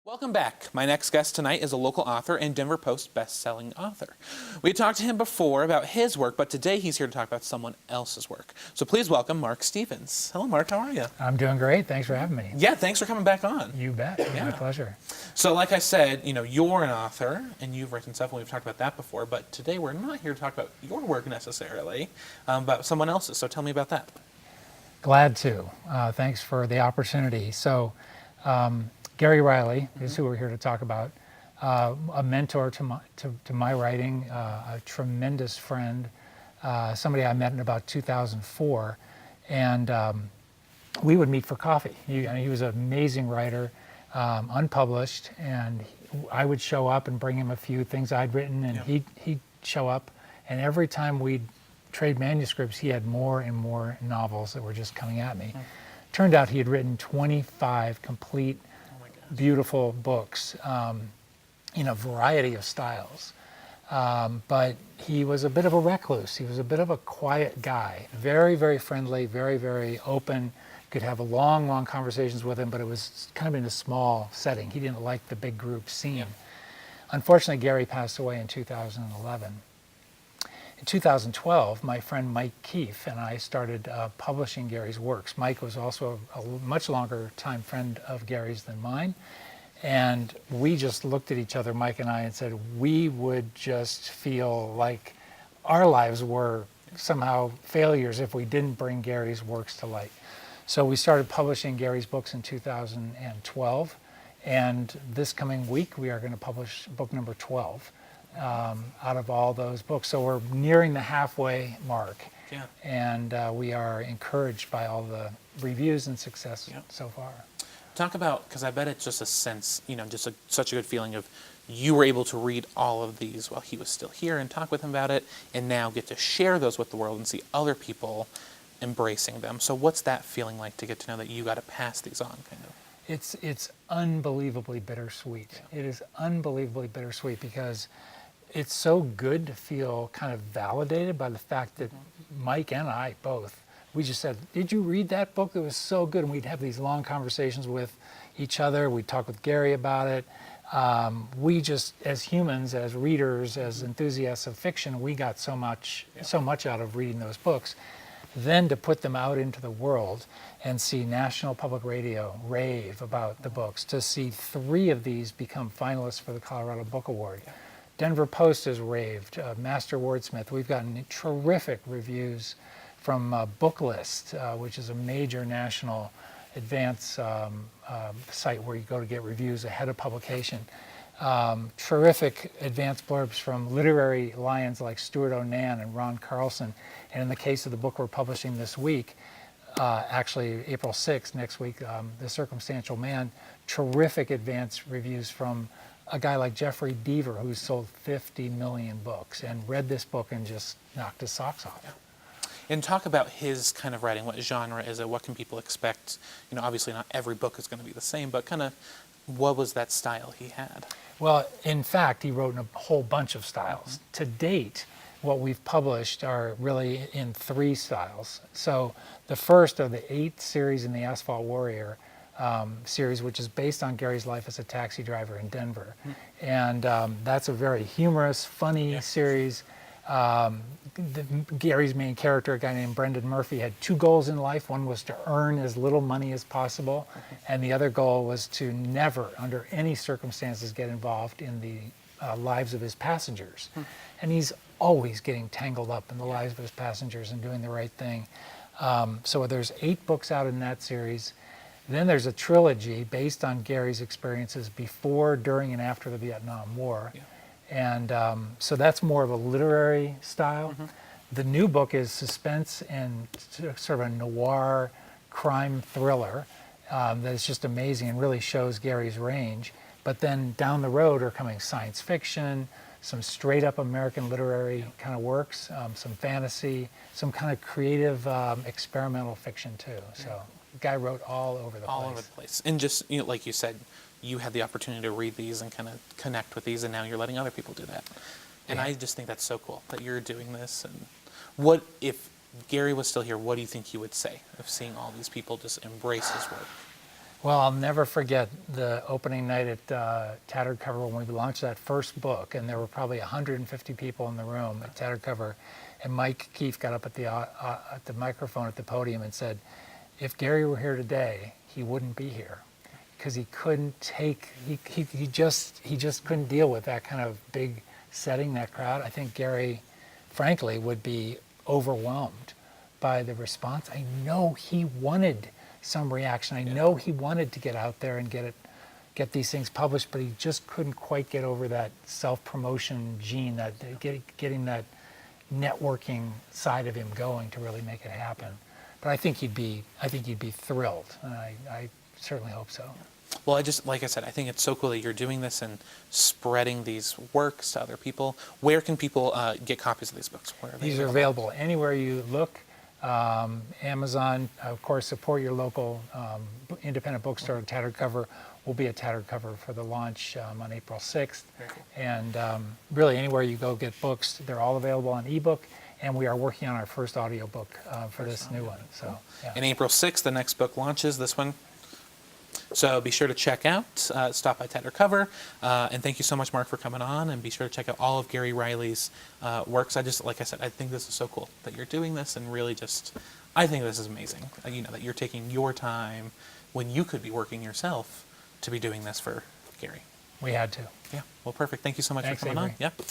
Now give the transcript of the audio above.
Welcome back. My next guest tonight is a local author and Denver Post best-selling author. We talked to him before about his work, but today he's here to talk about someone else's work. So please welcome Mark Stevens. Hello, Mark. How are you? I'm doing great. Thanks for having me. Yeah, thanks for coming back on. You bet. Yeah. My pleasure. So like I said, you're an author and you've written stuff, and we've talked about that before, but today we're not here to talk about your work necessarily, but someone else's. So tell me about that. Glad to. Thanks for the opportunity. So, Gary Riley is who we're here to talk about. A mentor to my writing, a tremendous friend, somebody I met in about 2004, and we would meet for coffee. He was an amazing writer, unpublished, and I would show up and bring him a few things I'd written, and he'd show up, and every time we'd trade manuscripts, he had more and more novels that were just coming at me. Turned out he had written 25 complete, beautiful books in a variety of styles. But he was a bit of a recluse. He was a bit of a quiet guy. Very, very friendly, very, very open. Could have long, long conversations with him, but it was kind of in a small setting. He didn't like the big group scene. Unfortunately, Gary passed away in 2011. In 2012, my friend Mike Keefe and I started publishing Gary's works. Mike was also a much longer time friend of Gary's than mine. And we just looked at each other, Mike and I, and said, we would just feel like our lives were somehow failures if we didn't bring Gary's works to light. So we started publishing Gary's books in 2012. And this coming week, we are going to publish book number 12. Out of all those books. So we're nearing the halfway mark. Yeah. And we are encouraged by all the reviews and success so far. Talk about, because I bet it's just a sense, such a good feeling of you were able to read all of these while he was still here and talk with him about it, and now get to share those with the world and see other people embracing them. So what's that feeling like to get to know that you got to pass these on, kind of? It's unbelievably bittersweet. Yeah. It is unbelievably bittersweet because it's so good to feel kind of validated by the fact that Mike and I both, we just said, did you read that book? It was so good. And we'd have these long conversations with each other. We'd talk with Gary about it. We just, as humans, as readers, as enthusiasts of fiction, we got so much out of reading those books. Then to put them out into the world and see National Public Radio rave about the books, to see 3 of these become finalists for the Colorado Book Award. Denver Post has raved, Master Wordsmith. We've gotten terrific reviews from Booklist, which is a major national advance site where you go to get reviews ahead of publication. Terrific advance blurbs from literary lions like Stuart Onan and Ron Carlson. And in the case of the book we're publishing this week, actually April 6th, next week, The Circumstantial Man, terrific advance reviews from a guy like Jeffrey Deaver, who's sold 50 million books and read this book and just knocked his socks off. Yeah. And talk about his kind of writing. What genre is it? What can people expect? Obviously not every book is going to be the same, but kind of what was that style he had? Well, in fact, he wrote in a whole bunch of styles. To date, what we've published are really in 3 styles. So the first are the 8 series in the Asphalt Warrior series, which is based on Gary's life as a taxi driver in Denver. And that's a very humorous, funny series. Gary's main character, a guy named Brendan Murphy, had 2 goals in life. One was to earn as little money as possible, and the other goal was to never, under any circumstances, get involved in the lives of his passengers. And he's always getting tangled up in the lives of his passengers and doing the right thing. So there's 8 books out in that series. Then there's a trilogy based on Gary's experiences before, during, and after the Vietnam War. And so that's more of a literary style. The new book is suspense and sort of a noir crime thriller that is just amazing and really shows Gary's range. But then down the road are coming science fiction, some straight up American literary kind of works, some fantasy, some kind of creative experimental fiction too. So the guy wrote all over the place. All over the place. And just, like you said, you had the opportunity to read these and kind of connect with these, and now you're letting other people do that. And I just think that's so cool that you're doing this. And what, if Gary was still here, what do you think he would say of seeing all these people just embrace his work? Well, I'll never forget the opening night at Tattered Cover when we launched that first book, and there were probably 150 people in the room at Tattered Cover, and Mike Keefe got up at the microphone at the podium and said, "If Gary were here today, he wouldn't be here, because he couldn't take he just couldn't deal with that kind of big setting, that crowd." I think Gary, frankly, would be overwhelmed by the response. I know he wanted some reaction. I know he wanted to get out there and get these things published, but he just couldn't quite get over that self-promotion gene, that getting that networking side of him going to really make it happen. But I think he'd be thrilled, and I certainly hope so. Well, like I said, I think it's so cool that you're doing this and spreading these works to other people. Where can people get copies of these books? Where are they These are available anywhere you look. Amazon, of course, support your local independent bookstore. Tattered Cover will be at Tattered Cover for the launch on April 6th. Very cool. And really, anywhere you go get books, they're all available on ebook. And we are working on our first audiobook for this new one. So, yeah. And April 6th, the next book launches, this one. So be sure to check out, stop by Tattered Cover, and thank you so much, Mark, for coming on, and be sure to check out all of Gary Riley's works. Like I said, I think this is so cool that you're doing this, and really I think this is amazing, that you're taking your time when you could be working yourself to be doing this for Gary. We had to. Yeah, well, perfect. Thank you so much Thanks, for coming Avery. on. Yeah.